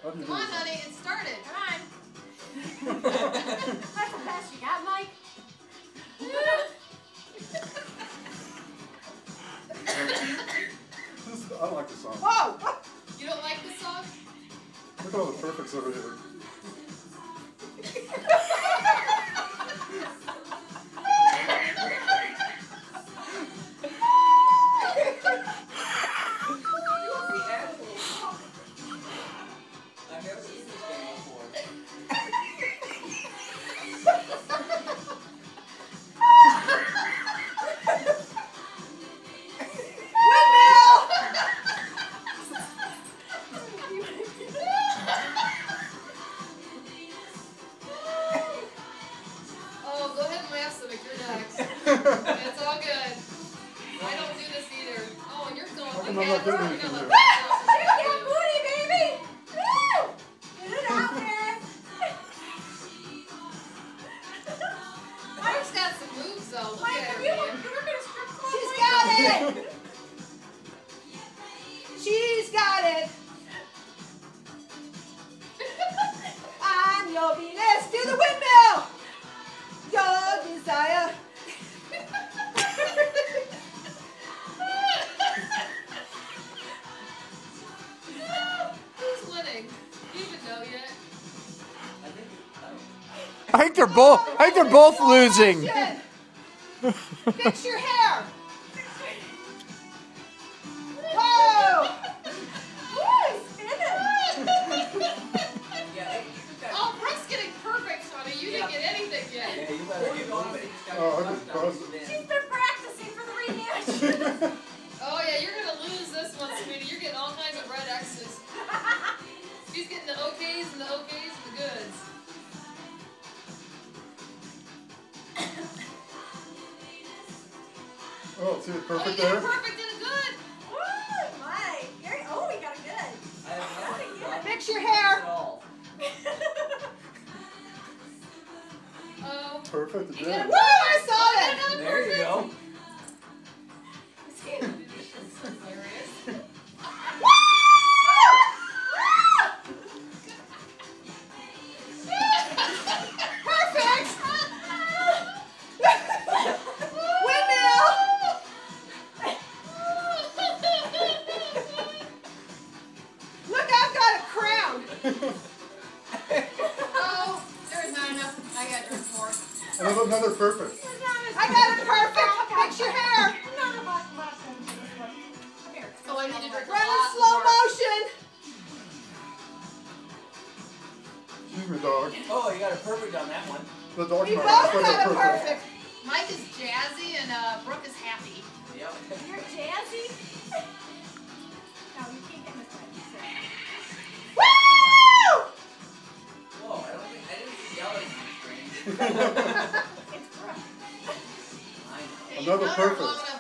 How do you Come on, do honey, it started. Come on. That's the best you got, Mike. I don't like this song. Whoa! You don't like this song? Look at all the perfects over here. Oh, go ahead and laugh, Civic. You're next. It's all good. I don't do this either. Oh, and you're going. How come I'm not getting anything here? Yeah, booty, baby! Woo! Get it out there! Mike's got some moves, though. Look Mike, at are her, you man. looking at a strip club? She's got it! She's got it! I'm your Venus to the windmill! Your desire! Who's winning? Do you even know yet? I think they're both losing. Fix your hair! Whoa! Woo! Spin it! Oh, Brooke's getting perfect, honey. You didn't get anything yet. Oh, I just buzzed. She's been practicing for the rematch. Oh, yeah, you're going to lose this one, sweetie. You're getting all kinds of red X's. She's getting the okays and the okays and the goods. Oh, see it Oh, you perfect got a there? perfect and a good. Woo, Mike. Oh, we got a good. Fix your hair. Oh. Perfect You again. got Woo, I saw Oh, that. another There you perfect. go. That's hilarious. Perfect. Windmill. Look, I've got a crown. Oh, there's not enough. I got yours more. Another perfect. I got it perfect. Fix your hair. Oh, I need to drink a Run in lot slow more. motion. Excuse me, dog. Oh, you got a perfect on that one. The dog's We not both like got a it perfect. Mike is jazzy and Brooke is happy. Yep. You're jazzy. No, you can't get this way. Woo! Whoa, I didn't see yelling on the screen. It's rough. I know. Hey, Another none are perfect. long enough